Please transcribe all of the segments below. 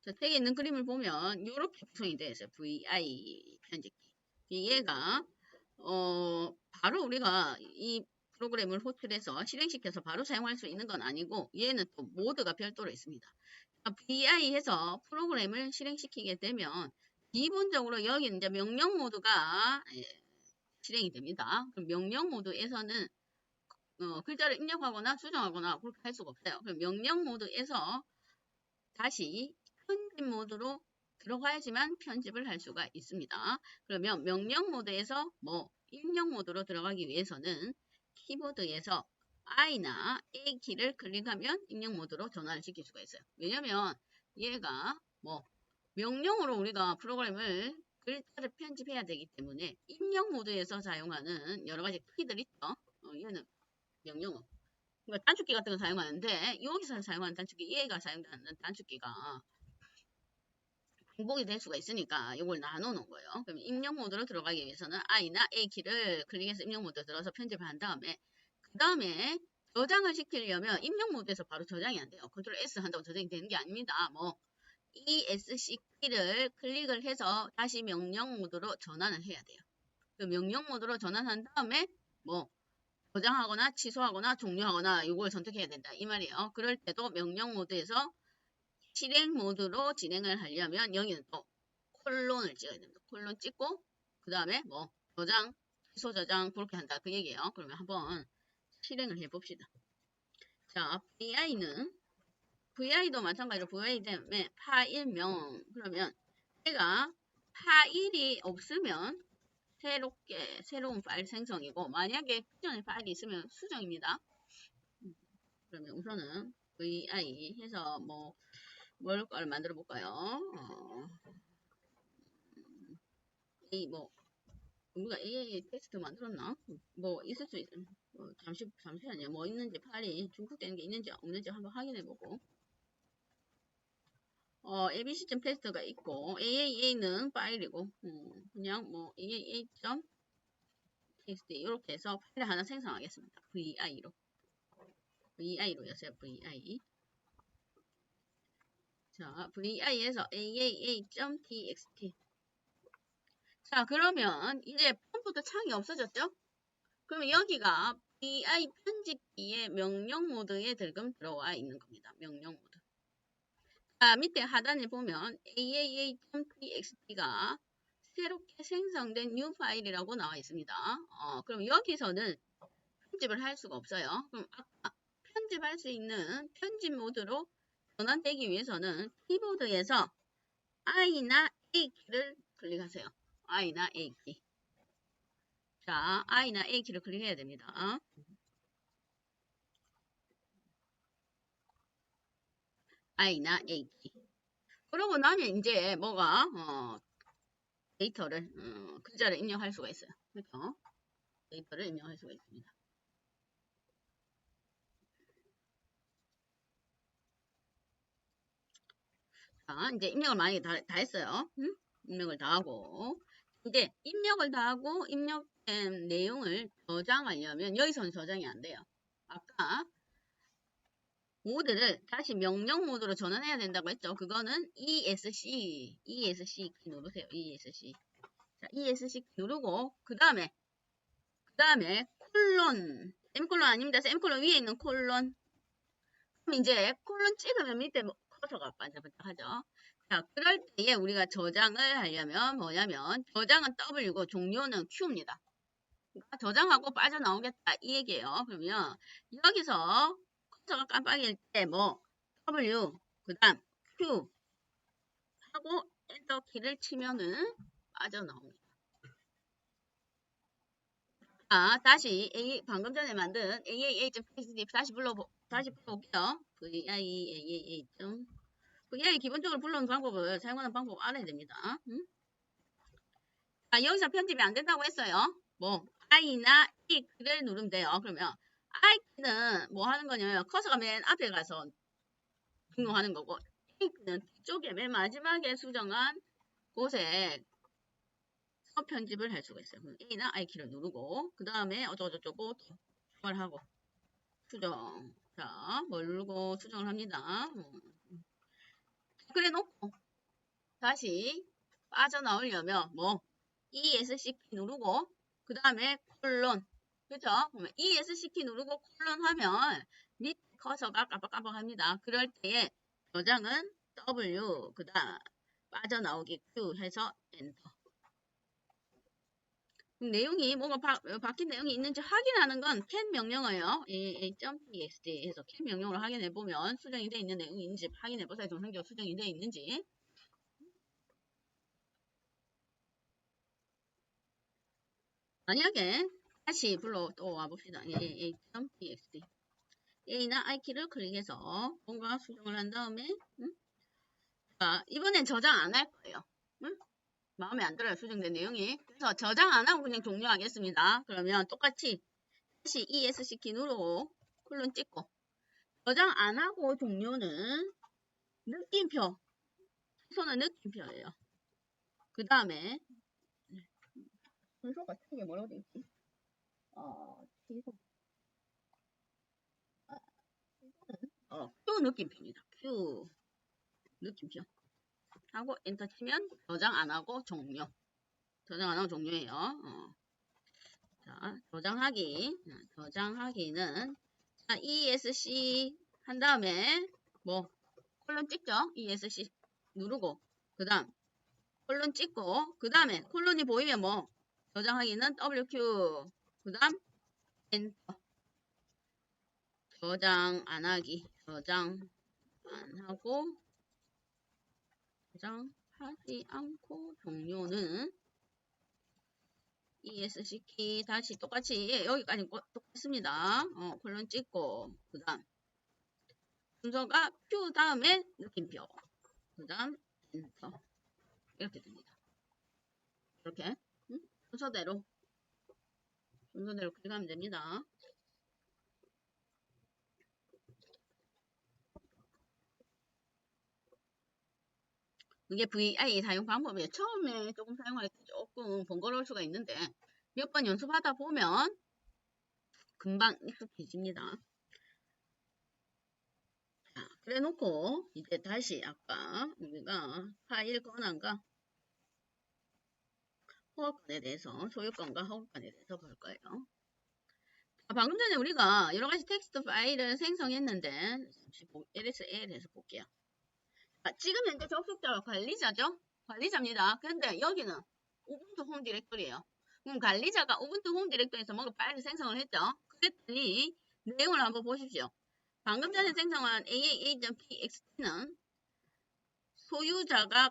자, 책에 있는 그림을 보면 이렇게 구성이 되어 있어요. VI 편집기. 얘가 바로 우리가 이 프로그램을 호출해서 실행시켜서 바로 사용할 수 있는 건 아니고 얘는 또 모드가 별도로 있습니다. VI 해서 프로그램을 실행시키게 되면 기본적으로 여기 이제 명령 모드가 실행이 됩니다. 그럼 명령 모드에서는 글자를 입력하거나 수정하거나 그렇게 할 수가 없어요. 그럼 명령 모드에서 다시 편집 모드로 들어가야지만 편집을 할 수가 있습니다. 그러면 명령 모드에서 입력 모드로 들어가기 위해서는 키보드에서 I나 A 키를 클릭하면 입력 모드로 전환을 시킬 수가 있어요. 왜냐면 얘가 명령으로 우리가 프로그램을 글자를 편집해야 되기 때문에 입력 모드에서 사용하는 여러 가지 키들이 있죠. 얘는 명령어. 그러니까 단축키 같은 거 사용하는데 여기서 사용하는 단축키, EA가 사용하는 단축키가 중복이 될 수가 있으니까 이걸 나눠 놓은 거예요. 그럼 입력 모드로 들어가기 위해서는 I나 A 키를 클릭해서 입력 모드에 들어가서 편집을 한 다음에 그 다음에 저장을 시키려면 입력 모드에서 바로 저장이 안 돼요. 컨트롤 S 한다고 저장이 되는 게 아닙니다. ESC 키를 클릭을 해서 다시 명령 모드로 전환을 해야 돼요. 그 명령 모드로 전환한 다음에 저장하거나 취소하거나 종료하거나 이걸 선택해야 된다 이 말이에요. 그럴 때도 명령 모드에서 실행 모드로 진행을 하려면 여기는 또 콜론을 찍어야 됩니다. 콜론 찍고 그 다음에 저장, 취소 저장 그렇게 한다 그 얘기예요. 그러면 한번 실행을 해봅시다. 자, VI도 마찬가지로 VI 때문에 파일명 그러면 제가 파일이 없으면 새로운 파일 생성이고 만약에 기존에 파일이 있으면 수정입니다. 그러면 우선은 VI 해서 뭘 만들어 볼까요? 우리가 AA 텍스트 만들었나? 있을 수 있어. 잠시만요. 있는지 파일이 중복되는 게 있는지 없는지 한번 확인해 보고. abc 텍스트가 있고 AAA는 파일이고 그냥 AAA.txt 이렇게 해서 파일 하나 생성하겠습니다. VI로였어요. VI. 자, VI에서 aaa.txt. 자, 그러면 이제 펌프도 창이 없어졌죠? 그러면 여기가 VI 편집기의 명령 모드에 들어와 있는 겁니다. 명령 모드. 자, 밑에 하단에 보면 aaa.txt가 새롭게 생성된 new 파일이라고 나와 있습니다. 그럼 여기서는 편집을 할 수가 없어요. 그럼 아까 편집할 수 있는 편집 모드로 전환되기 위해서는 키보드에서 I나 A 키를 클릭하세요. I나 A 키. 자, I나 A 키를 클릭해야 됩니다. I나 A 키. 그러고 나면 이제 데이터를 글자를 입력할 수가 있어요. 그렇죠? 데이터를 입력할 수가 있습니다. 자, 이제 입력을 많이 다 했어요. 입력을 다 하고 이제 입력을 다 하고 입력된 내용을 저장하려면 여기서는 저장이 안 돼요. 아까 모드를 다시 명령 모드로 전환해야 된다고 했죠. 그거는 ESC 키 누르세요. ESC. 자, ESC 키 누르고 그 다음에 콜론 셈콜론 아닙니다. 셈콜론 위에 있는 콜론. 그럼 이제 콜론 찍으면 밑에 커서가 반짝반짝하죠. 자, 그럴 때에 우리가 저장을 하려면 뭐냐면 저장은 W고 종료는 Q입니다. 그러니까 저장하고 빠져나오겠다 이 얘기예요. 그러면 여기서 커서가 깜빡일 때 W 그 다음 Q 하고 엔터 키를 치면은 빠져나옵니다. 자, 다시 방금 전에 만든 AAA.txt 다시 불러볼게요. VIAAA. VI 기본적으로 불러오는 방법을 사용하는 방법 알아야 됩니다. 자, 여기서 편집이 안 된다고 했어요. I나 E 키를 누르면 돼요. 그러면 I 키는 뭐 하는 거냐면 커서가 맨 앞에 가서 등록하는 거고 A 키는 뒤쪽에 맨 마지막에 수정한 곳에 편집을 할 수가 있어요. A나 I 키를 누르고 그 다음에 어쩌고저쩌고 추가를 하고 수정. 자, 뭘 누르고 수정을 합니다. 그래 놓고 다시 빠져나오려면 뭐 ESC 키 누르고 그 다음에 콜론, 그죠? 그러면 ESC 키 누르고 콜론 하면 밑 커서가 깜빡깜빡합니다. 그럴 때에 저장은 W, 그 다음 빠져나오기 Q 해서 엔터. 내용이 뭐가 바뀐 내용이 있는지 확인하는 건 cat 명령어예요. a.txt 해서 cat 명령어로 확인해 보면 수정이 되어 있는 내용이 있는지 확인해 보세요. 정상적으로 수정이 되어 있는지. 만약에 다시 불러 또 와봅시다. a.txt A나 I키를 클릭해서 뭔가 수정을 한 다음에 자, 이번엔 저장 안 할 거예요. 마음에 안 들어요. 수정된 내용이. 그래서 저장 안 하고 그냥 종료하겠습니다. 그러면 똑같이 다시 ESC 누르고 콜론 찍고 저장 안 하고 종료는 느낌표. 순서는 느낌표예요. 그 다음에 순서가 책에 뭐라고 되어 있지? 취소. Q 느낌표입니다. Q 느낌표. 하고 엔터 치면 저장 안 하고 종료. 저장 안 하고 종료예요. 자, 저장하기는 자, ESC 한 다음에 뭐 콜론 찍죠? ESC 누르고 그 다음 콜론 찍고 그 다음에 콜론이 보이면 뭐 저장하기는 WQ 그 다음 엔터. 저장 안 하기, 저장 안 하고 저장하지 않고 종료는 ESC 키 다시 똑같이 여기까지 똑같습니다. 콜론 찍고 그 다음 순서가 Q 다음에 느낌표 그 다음 엔터 이렇게 됩니다. 이렇게 순서대로 클릭하면 됩니다. 이게 VI 사용 방법이에요. 처음에 조금 사용할 때 조금 번거로울 수가 있는데 몇 번 연습하다 보면 금방 익숙해집니다. 자, 그래 놓고 이제 다시 아까 우리가 파일 권한과 허가권에 대해서 소유권과 허가권에 대해서 볼 거예요. 자, 방금 전에 우리가 여러 가지 텍스트 파일을 생성했는데 LSA에서 볼게요. 자, 지금 현재 접속자가 관리자죠? 관리자입니다. 근데 여기는 우분투 홈 디렉토리예요. 그럼 관리자가 우분투 홈 디렉토리에서 뭔가 파일을 생성을 했죠? 그랬더니 내용을 한번 보십시오. 방금 전에 생성한 aaa.txt는 소유자가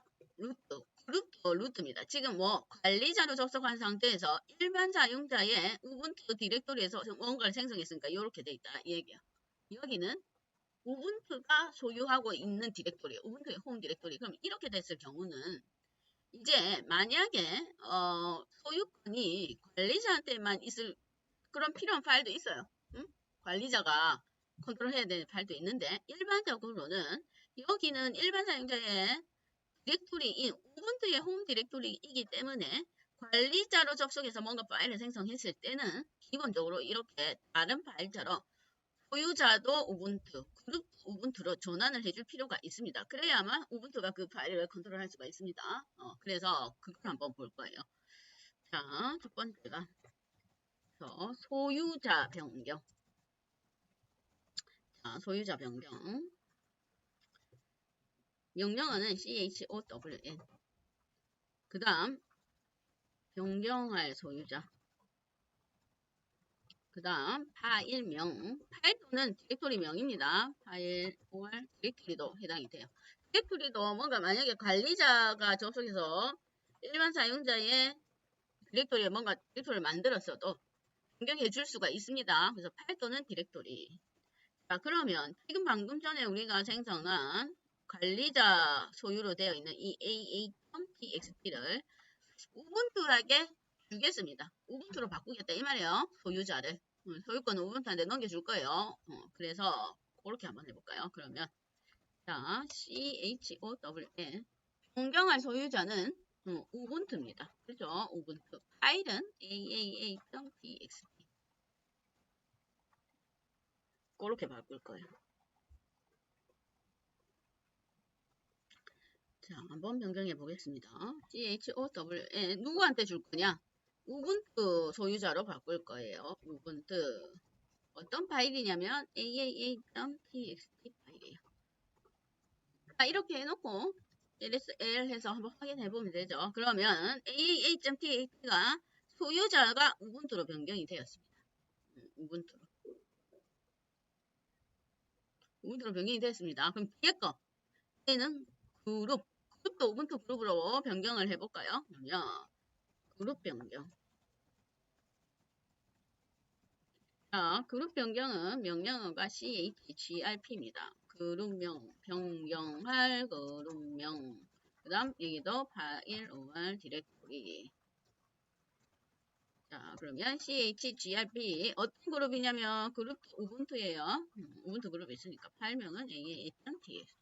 루트입니다. 지금 뭐 관리자로 접속한 상태에서 일반 사용자의 우분투 디렉토리에서 뭔가를 생성했으니까 이렇게 돼 있다 이 얘기야. 여기는 우분투가 소유하고 있는 디렉토리, 우분투의 홈 디렉토리. 그럼 이렇게 됐을 경우는 이제 만약에 소유권이 관리자한테만 있을 그런 필요한 파일도 있어요. 관리자가 컨트롤해야 되는 파일도 있는데 일반적으로는 여기는 일반 사용자의 디렉토리인 우분투의 홈 디렉토리이기 때문에 관리자로 접속해서 뭔가 파일을 생성했을 때는 기본적으로 이렇게 다른 파일처럼 소유자도 우분투, 그룹 우분투로 전환을 해줄 필요가 있습니다. 그래야만 우분투가 그 파일을 컨트롤할 수가 있습니다. 그래서 그걸 한번 볼 거예요. 자, 첫 번째가 소유자 변경. 자, 소유자 변경. 명령어는 CHOWN. 그 다음 변경할 소유자. 그 다음 파일명. 파일 또는 디렉토리명입니다. 파일 or 디렉토리도 해당이 돼요. 디렉토리도 뭔가 만약에 관리자가 접속해서 일반 사용자의 디렉토리에 뭔가 디렉토리를 만들었어도 변경해 줄 수가 있습니다. 그래서 파일 또는 디렉토리. 자, 그러면 지금 방금 전에 우리가 생성한 관리자 소유로 되어 있는 이 aa.txt를 우분투에게 주겠습니다. 우분투로 바꾸겠다 이 말이에요. 소유자를. 소유권은 우분투한테 넘겨줄 거예요. 그래서 그렇게 한번 해볼까요? 그러면 자 CHOWN 변경할 소유자는 우분투입니다. 그렇죠? 우분투. 파일은 aaa.txt 그렇게 바꿀 거예요. 자, 한번 변경해 보겠습니다. CHOWN 누구한테 줄 거냐? 우분투 소유자로 바꿀 거예요. 우분투. 어떤 파일이냐면 aaa.txt 파일이에요. 자, 이렇게 해놓고 lsl 해서 한번 확인해 보면 되죠. 그러면 aaa.txt가 소유자가 우분투로 변경이 되었습니다. 우분투로 변경이 됐습니다. 그럼 뒤에 거 얘는 그룹도 우분투 그룹으로 변경을 해볼까요? 그러면 그룹 변경. 자, 그룹 변경은 명령어가 chgrp입니다. 그룹명 변경할 그룹명. 그 다음 여기도 파일 or 디렉토리. 자, 그러면 chgrp 어떤 그룹이냐면 그룹 우분투예요. 우분투 그룹이 있으니까 파일명은 aa.txt.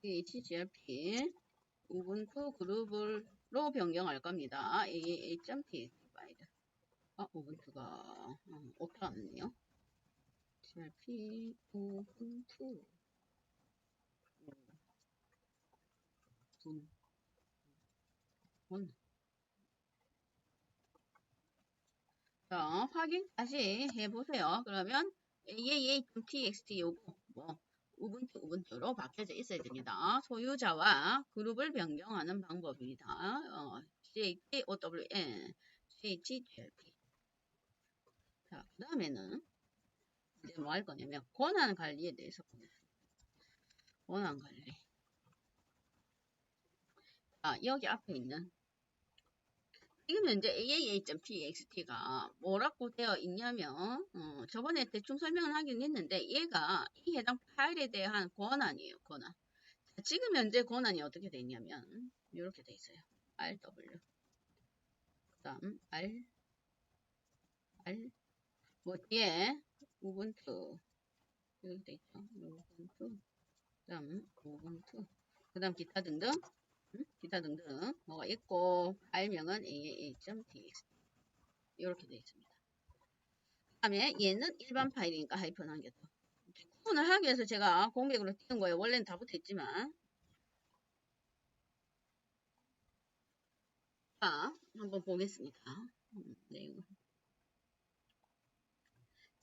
chgrp 우분투 그룹으로 변경할 겁니다. aa.txt 파일. 우분투가 어떻게 왔네요. grp 우분투 자, 확인 다시 해보세요. 그러면 aaa.txt 요거 우분투로 바뀌어져 있어야 됩니다. 소유자와 그룹을 변경하는 방법입니다. chown, chgrp. 자, 그 다음에는 이제 뭐 할 거냐면 권한 관리에 대해서 보겠습니다. 권한 관리. 자, 여기 앞에 있는 지금 현재 aaa.txt가 뭐라고 되어 있냐면 저번에 대충 설명을 하긴 했는데 얘가 이 해당 파일에 대한 권한이에요. 권한. 자, 지금 현재 권한이 어떻게 되어 있냐면 이렇게 되어 있어요. rw 그 다음 r 뭐 뒤에 우분투 이렇게 되어 있죠. 우분투 그 다음 우분투 그 다음 기타 등등 뭐가 있고 파일명은 aaa.txt 이렇게 되어 있습니다. 그 다음에 얘는 일반 파일이니까 하이픈 한 개 더. 구분을 하기 위해서 제가 공백으로 띄운 거예요. 원래는 다 붙어 있지만. 자, 한번 보겠습니다. 네.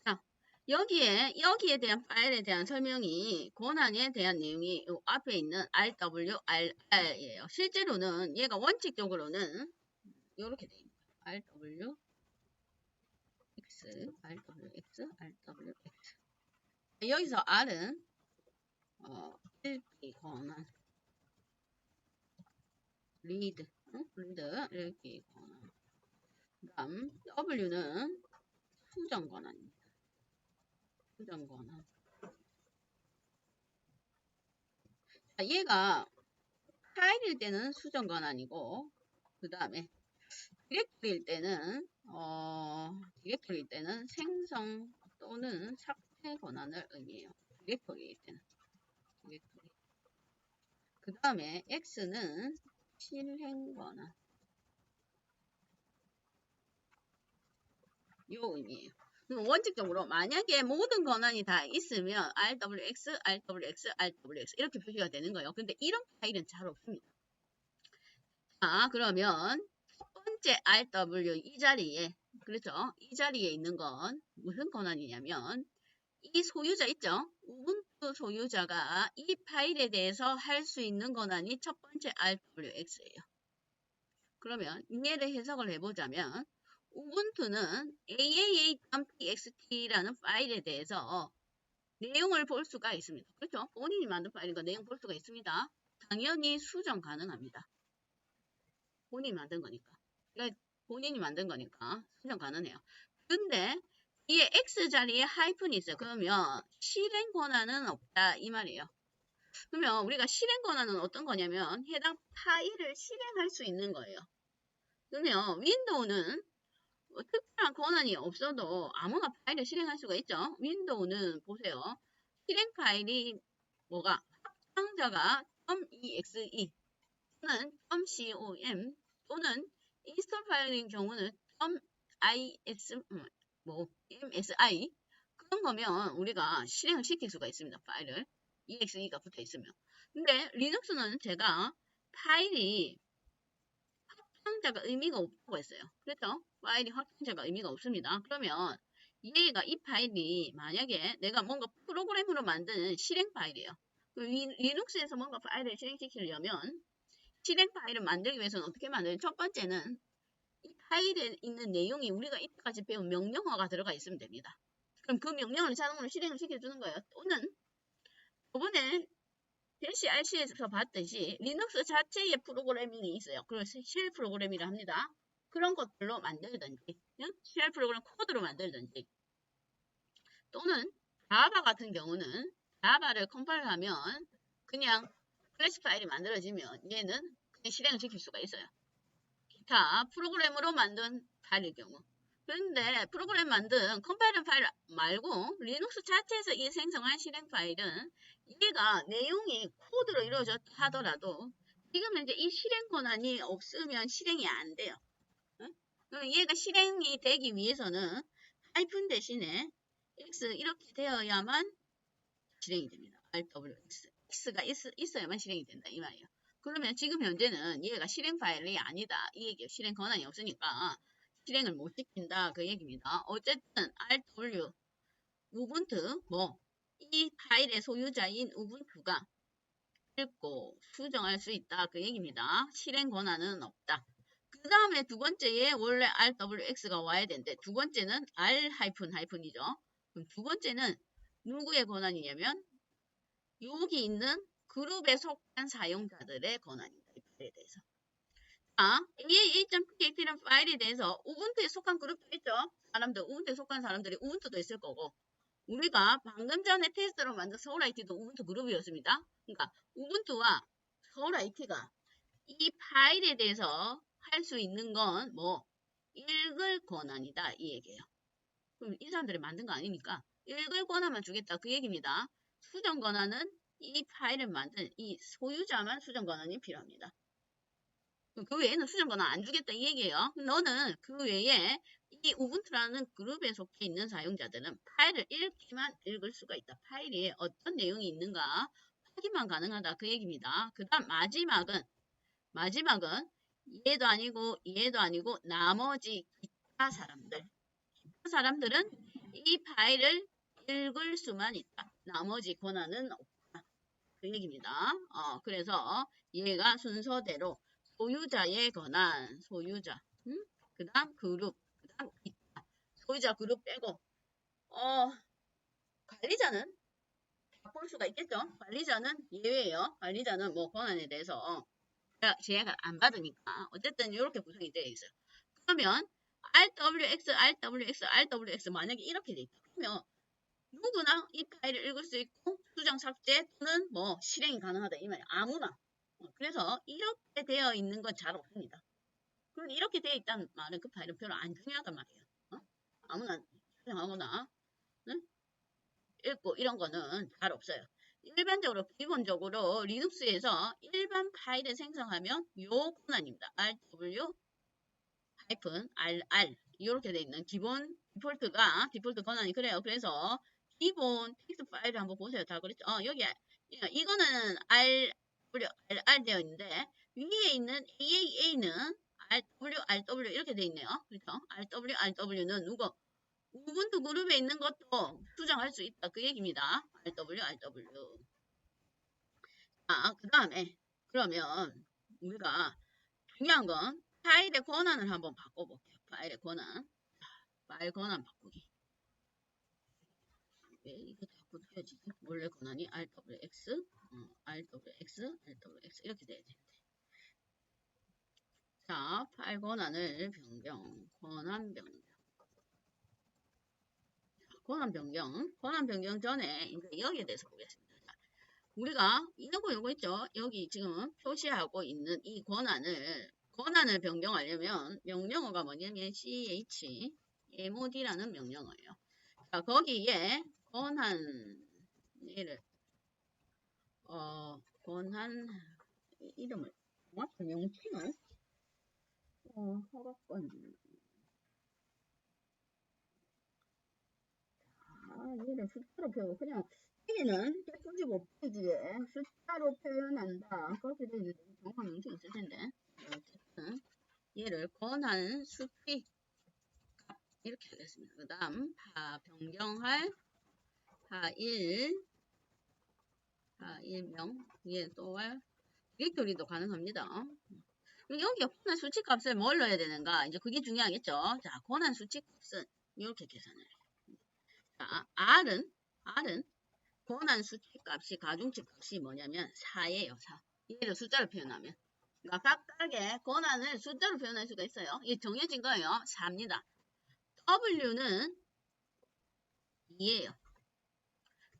자, 여기에 대한 파일에 대한 설명이 권한에 대한 내용이 앞에 있는 RWRR이에요. 실제로는 얘가 원칙적으로는 이렇게 돼요. RWX, RWX, RWX. 여기서 R은 읽기 권한, read 읽기 권한. 그 다음 W는 수정 권한입니다. 수정 권한. 자, 얘가 파일일 때는 수정 권한이고 그 다음에 디렉토리일 때는 생성 또는 삭제 권한을 의미해요. 디렉토리일 때는 디렉토리. 그 다음에 X는 실행 권한. 요 의미예요. 원칙적으로 만약에 모든 권한이 다 있으면 RWX, RWX, RWX 이렇게 표시가 되는 거예요. 근데 이런 파일은 잘 없습니다. 자, 그러면 첫 번째 RW 이 자리에 그렇죠? 이 자리에 있는 건 무슨 권한이냐면 이 소유자 있죠? 우분투 소유자가 이 파일에 대해서 할 수 있는 권한이 첫 번째 RWX예요. 그러면 얘를 해석을 해보자면 우분투는 aaa.txt라는 파일에 대해서 내용을 볼 수가 있습니다. 그렇죠? 본인이 만든 파일이니까 내용 볼 수가 있습니다. 당연히 수정 가능합니다. 본인이 만든 거니까. 그러니까 본인이 만든 거니까 수정 가능해요. 근데 뒤에 X 자리에 하이픈이 있어요. 그러면 실행 권한은 없다 이 말이에요. 그러면 우리가 실행 권한은 어떤 거냐면 해당 파일을 실행할 수 있는 거예요. 그러면 윈도우는 특별한 권한이 없어도 아무나 파일을 실행할 수가 있죠. 윈도우는 보세요. 실행 파일이 뭐가 합성자가 .exe 또는 .com 또는 인스톨 파일인 경우는 .ix 뭐 MSI 그런 거면 우리가 실행을 시킬 수가 있습니다. 파일을 EXE가 붙어 있으면. 근데 리눅스는 제가 파일이 확장자가 의미가 없다고 했어요. 그렇죠? 파일이 확장자가 의미가 없습니다. 그러면 얘가 이 파일이 만약에 내가 뭔가 프로그램으로 만든 실행 파일이에요. 리눅스에서 뭔가 파일을 실행시키려면 실행 파일을 만들기 위해서는 어떻게 만들어요? 첫 번째는 이 파일에 있는 내용이 우리가 이때까지 배운 명령어가 들어가 있으면 됩니다. 그럼 그 명령을 자동으로 실행을 시켜주는 거예요. 또는 저번에 RC에서 봤듯이 리눅스 자체의 프로그래밍이 있어요. 그걸 쉘 프로그램이라 합니다. 그런 것들로 만들든지 쉘 프로그램 코드로 만들든지 또는 자바 같은 경우는 자바를 컴파일하면 그냥 클래스 파일이 만들어지면 얘는 그냥 실행을 시킬 수가 있어요. 기타 프로그램으로 만든 파일일 경우. 그런데 프로그램 만든 컴파일러 파일 말고 리눅스 자체에서 이 생성한 실행 파일은 얘가 내용이 코드로 이루어졌다 하더라도 지금 현재 이 실행 권한이 없으면 실행이 안 돼요. 얘가 실행이 되기 위해서는 하이픈 대신에 x 이렇게 되어야만 실행이 됩니다. RWX. x가 있어야만 실행이 된다 이 말이에요. 그러면 지금 현재는 얘가 실행 파일이 아니다. 이 얘기예요. 실행 권한이 없으니까 실행을 못 시킨다 그 얘기입니다. 어쨌든 RW 우분투 이 파일의 소유자인 우분투가 읽고 수정할 수 있다 그 얘기입니다. 실행 권한은 없다. 그 다음에 두 번째에 원래 RWX가 와야 되는데 두 번째는 R-이죠. 그럼 두 번째는 누구의 권한이냐면 여기 있는 그룹에 속한 사용자들의 권한입니다. 이 파일에 대해서. 자, AA.php라는 파일에 대해서 우분투에 속한 그룹도 있죠. 우분투에 속한 사람들이 우분투도 있을 거고 우리가 방금 전에 테스트로 만든 서울IT도 우분투 그룹이었습니다. 그러니까 우분투와 서울IT가 이 파일에 대해서 할 수 있는 건 읽을 권한이다 이 얘기예요. 그럼 이 사람들이 만든 거 아니니까 읽을 권한만 주겠다 그 얘기입니다. 수정 권한은 이 파일을 만든 이 소유자만 수정 권한이 필요합니다. 그 외에는 수정 권한 안 주겠다 이 얘기예요. 너는 그 외에 이 우분투라는 그룹에 속해 있는 사용자들은 파일을 읽기만 읽을 수가 있다. 파일에 어떤 내용이 있는가 확인만 가능하다 그 얘기입니다. 그 다음 마지막은 얘도 아니고 나머지 기타 사람들은 이 파일을 읽을 수만 있다. 나머지 권한은 없다. 그 얘기입니다. 그래서 얘가 순서대로 소유자의 권한, 그 다음 그룹, 그 다음 기타. 소유자 그룹 빼고 관리자는 바꿀 수가 있겠죠. 관리자는 예외예요. 관리자는 권한에 대해서 제약을 안 받으니까 어쨌든 이렇게 구성이 되어 있어요. 그러면 RWX 만약에 이렇게 돼 있다. 그러면 누구나 이 파일을 읽을 수 있고 수정 삭제 또는 실행이 가능하다 이 말이에요. 아무나. 그래서 이렇게 되어 있는 건 잘 없습니다. 그럼 이렇게 되어 있다는 말은 그 파일은 별로 안 중요하단 말이에요. 아무나 수정하거나 읽고 이런 거는 잘 없어요. 기본적으로 리눅스에서 일반 파일을 생성하면 요 권한입니다. RW-RR 이렇게 돼 있는 기본 디폴트 권한이 그래요. 그래서 기본 텍스트 파일을 한번 보세요. 다 그랬죠? 여기 이거는 RR 되어 있는데 위에 있는 AA는 RW 이렇게 돼 있네요. 그렇죠? RW는 누구? 우분투 그룹에 있는 것도 수정할 수 있다. 그 얘기입니다. RW. 그 다음에 그러면 우리가 중요한 건 파일의 권한을 한번 바꿔볼게요. 파일 권한 바꾸기. 왜 이게 자꾸 튀어지지? 원래 권한이 RWX 이렇게 돼야 되는데. 자, 파일 권한을 권한 변경 전에 이제 여기에 대해서 보겠습니다. 자, 우리가 요거 있죠? 여기 지금 표시하고 있는 이 권한을 변경하려면 명령어가 뭐냐면 chmod라는 명령어예요. 자, 거기에 권한 이름을 정확한 명칭을 허가권 숫자로 표현, 그냥 여기는 195페이지에 숫자로 표현한다. 그렇게 되어 있는데 정확한 명칭이 있을 텐데. 어쨌든 얘를 권한 수치 이렇게 하겠습니다. 그 다음 변경할 파일명 위에 또할 디렉토리도 가능합니다. 그리고 여기 권한 수치값을 뭘 넣어야 되는가? 이제 그게 중요하겠죠. 자, 권한 수치값은 이렇게 계산을 해요. 자, R은 권한 수치값이 가중치값이 뭐냐면 4예요. 4. 얘를 숫자로 표현하면. 그러니까 각각의 권한을 숫자로 표현할 수가 있어요. 이게 정해진 거예요. 4입니다. W는 2예요.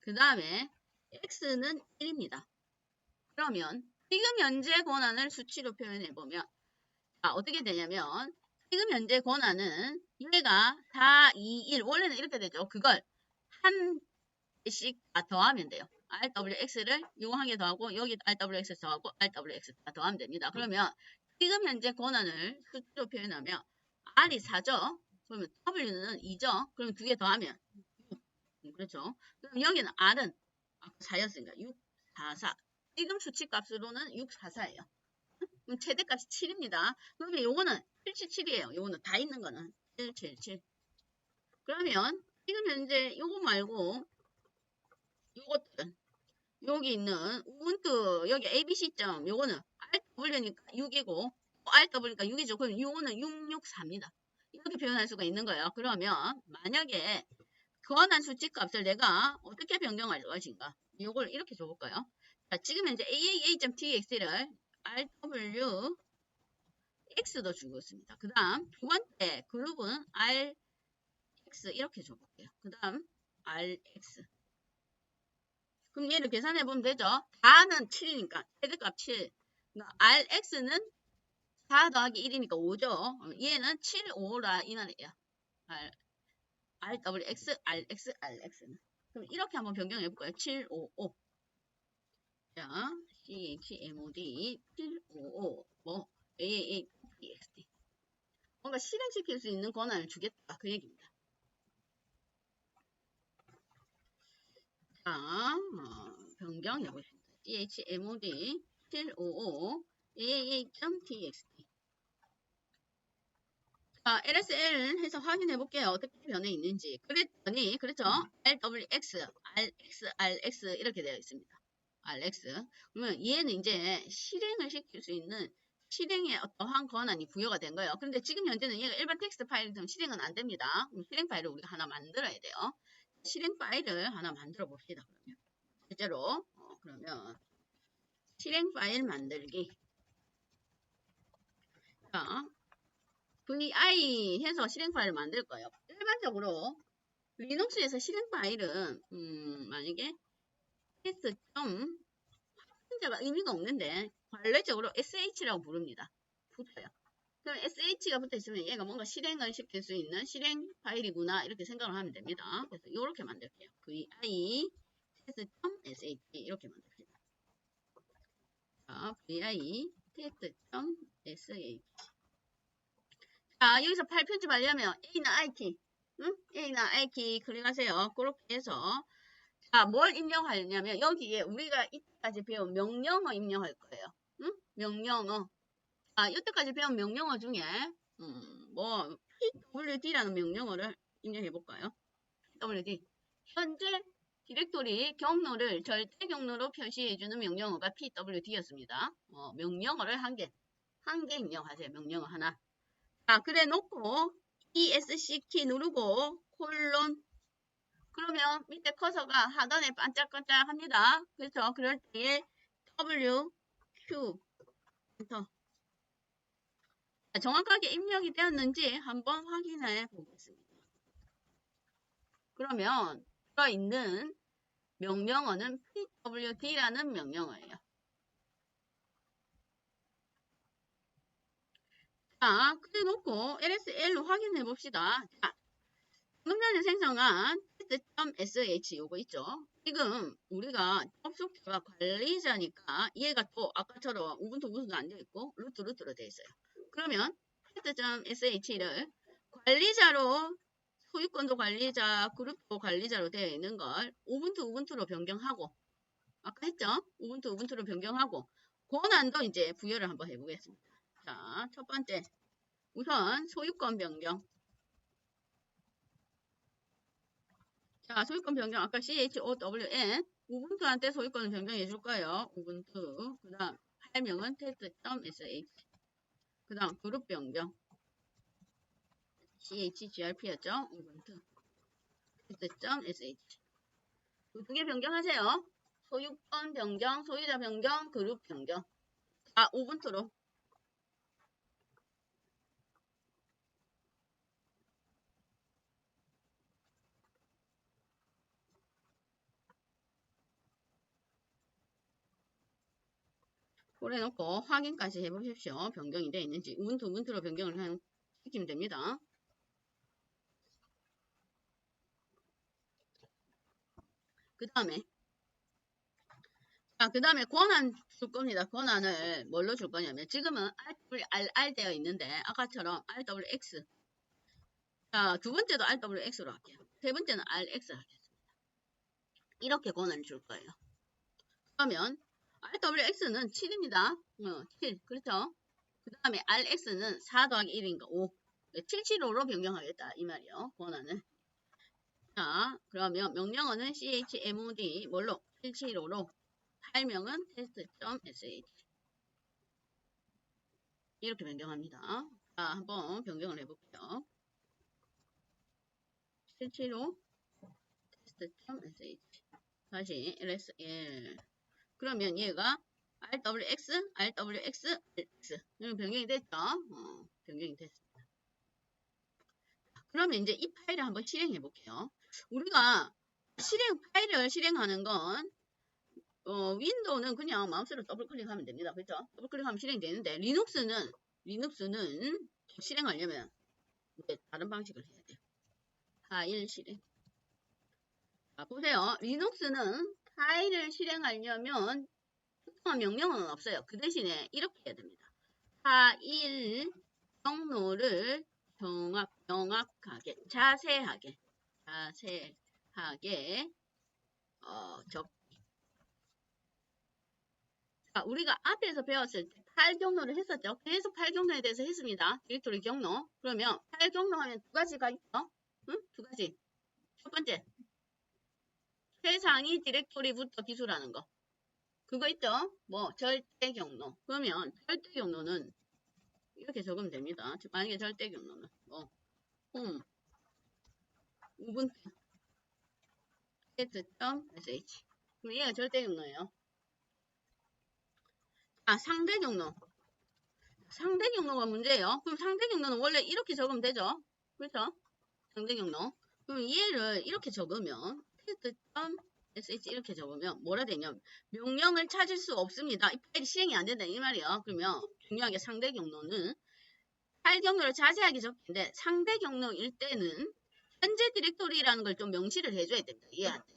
그 다음에 X는 1입니다. 그러면 지금 현재 권한을 수치로 표현해보면 어떻게 되냐면 지금 현재 권한은 얘가 4, 2, 1 원래는 이렇게 되죠. 그걸 한 개씩 다 더하면 돼요. RWX를 요거 한 개 더하고 여기 RWX 더하고 RWX 다 더하면 됩니다. 그러면 지금 현재 권한을 수치로 표현하면 R이 4죠. 그러면 W는 2죠. 그럼 두 개 더하면 6. 그렇죠. 그럼 여기는 R은 4였으니까 6, 4, 4. 지금 수치값으로는 6, 4, 4예요. 그럼 최대값이 7입니다. 그러면 요거는 77이에요. 요거는 다 있는 거는 777. 그러면 지금 현재 요거 말고 요것들은 여기 있는 우분투 여기 ABC점 요거는 RW니까 6이고 RW니까 6이죠. 그럼 요거는 664입니다. 이렇게 표현할 수가 있는 거예요. 그러면 만약에 권한 수치값을 내가 어떻게 변경할 것인가? 요걸 이렇게 줘볼까요? 자, 지금 현재 aaa.txt를 rw x도 주고 있습니다. 그 다음 두 번째 그룹은 rx 이렇게 줘볼게요. 그 다음 rx 그럼 얘를 계산해 보면 되죠. 다는 7이니까 최대값 7. 그러니까 rx는 4 더하기 1이니까 5죠. 얘는 7, 5라 이 말이에요. rwx, rx, rx는. 그럼 이렇게 한번 변경해 볼까요? 7, 5, 5. 자, chmod 755 뭐 aaa.txt 뭔가 실행시킬 수 있는 권한을 주겠다 그 얘기입니다. 자, 변경해 보겠습니다. chmod 755 aaa.txt 자, lsl 해서 확인해 볼게요. 어떻게 변해 있는지. 그랬더니 그렇죠? rwx, rx 이렇게 되어 있습니다. rx. 그러면 얘는 이제 실행을 시킬 수 있는 실행의 어떠한 권한이 부여가 된 거예요. 그런데 지금 현재는 얘가 일반 텍스트 파일이면 실행은 안 됩니다. 그럼 실행 파일을 우리가 하나 만들어야 돼요. 실행 파일을 하나 만들어 봅시다. 그러면 실제로 그러면 실행 파일 만들기. 자, vi 해서 실행 파일을 만들 거예요. 일반적으로 리눅스에서 실행 파일은 만약에 s. 확진자가 의미가 없는데 관례적으로 sh라고 부릅니다. 붙어요. 그럼 sh가 붙어 있으면 얘가 뭔가 실행을 시킬 수 있는 실행 파일이구나 이렇게 생각을 하면 됩니다. 그래서 이렇게 만들게요. vi test.sh 이렇게 만듭시다. 자, vi test.sh 자, 여기서 파일 편집하려면 A나 I키 A나 I키 클릭하세요. 그렇게 해서 자, 뭘 입력하냐면 여기에 우리가 이때까지 배운 명령어 입력할 거예요. 응? 명령어. 아, 이때까지 배운 명령어 중에 뭐 pwd라는 명령어를 입력해 볼까요? pwd. 현재 디렉토리 경로를 절대 경로로 표시해 주는 명령어가 pwd였습니다. 명령어를 한 개 입력하세요. 명령어 하나. 자, 그래 놓고 ESC 키 누르고 콜론 그러면 밑에 커서가 하단에 반짝반짝 합니다. 그렇죠? 그럴 때에 W, Q 엔터 정확하게 입력이 되었는지 한번 확인해 보겠습니다. 그러면 들어있는 명령어는 pwd라는 명령어예요. 자, 그래 놓고 lsl로 확인해 봅시다. 자, 방금 전에 생성한 test.sh 요거 있죠. 지금 우리가 접속자가 관리자니까 얘가 또 아까처럼 우분투 무슨도 안 되어 있고 루트로 되어 있어요. 그러면 test.sh를 관리자로 소유권도 관리자, 그룹도 관리자로 되어 있는 걸 우분투로 변경하고, 아까 했죠? 우분투로 변경하고, 권한도 이제 부여를 한번 해보겠습니다. 자, 첫 번째. 우선 소유권 변경. 자, 소유권 변경. 아까 CHOWN. 우분투한테 소유권을 변경해 줄 거예요. 우분투. 그 다음, 할명은 test.sh. 그 다음, 그룹 변경. chgrp였죠? 우분투. test.sh. 두 개 변경하세요. 소유권 변경, 소유자 변경, 그룹 변경. 다 우분투로. 그래놓고 확인까지 해보십시오. 변경이 되어 있는지. 우분투로 변경을 시키면 됩니다. 그 다음에 권한 줄 겁니다. 권한을 뭘로 줄 거냐면 지금은 RWR 되어 있는데 아까처럼 RWX. 자, 두 번째도 RWX로 할게요. 세 번째는 RX 하겠습니다. 이렇게 권한을 줄 거예요. 그러면 RWX는 7입니다. 7. 그렇죠? 그 다음에 RX는 4 더하기 1인 거 5. 775로 변경하겠다. 이 말이요. 권한을. 자, 그러면 명령어는 chmod 뭘로? 775로. 할명은 test.sh. 이렇게 변경합니다. 자, 한번 변경을 해볼게요. 775 test.sh. 다시 ls1. 그러면 얘가 rwx, rwx, x. 변경이 됐죠? 변경이 됐습니다. 그러면 이제 이 파일을 한번 실행해 볼게요. 우리가 파일을 실행하는 건 윈도우는 그냥 마우스로 더블 클릭하면 됩니다. 그렇죠? 더블 클릭하면 실행되는데 리눅스는 실행하려면 다른 방식을 해야 돼요. 파일 실행. 자, 보세요. 리눅스는 파일을 실행하려면 특정한 명령어는 없어요. 그 대신에 이렇게 해야 됩니다. 파일 경로를 명확하게, 자세하게 적기. 자, 우리가 앞에서 배웠을 때 파일 경로를 했었죠. 계속 파일 경로에 대해서 했습니다. 디렉토리 경로. 그러면 파일 경로 하면 두 가지가 있죠. 응? 두 가지. 첫 번째, 최상위 디렉토리부터 기술하는 거. 그거 있죠? 절대 경로. 그러면 절대 경로는 이렇게 적으면 됩니다. 만약에 절대 경로는 홈, 우분투, test.sh. 그럼 얘가 절대 경로예요. 상대 경로. 상대 경로가 문제예요. 그럼 상대 경로는 원래 이렇게 적으면 되죠? 그렇죠? 상대 경로. 그럼 얘를 이렇게 적으면 test.sh 이렇게 적으면 뭐라 되냐면 명령을 찾을 수 없습니다. 이 파일이 실행이 안 된다 이 말이에요. 그러면 중요하게 상대 경로는 파일 경로를 자세하게 적는데 상대 경로일 때는 현재 디렉토리라는 걸 좀 명시를 해줘야 됩니다. 얘한테.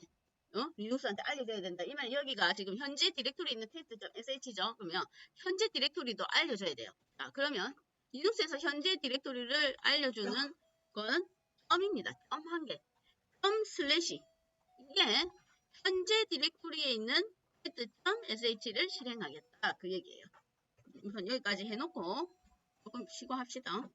리눅스한테 알려줘야 된다. 이 말 여기가 지금 현재 디렉토리 있는 test.sh죠. 그러면 현재 디렉토리도 알려줘야 돼요. 자, 그러면 리눅스에서 현재 디렉토리를 알려주는 건 점입니다. 점 한 개. 점 슬래시. 이게 현재 디렉토리에 있는 test.sh를 실행하겠다. 그 얘기예요. 우선 여기까지 해놓고 조금 쉬고 합시다.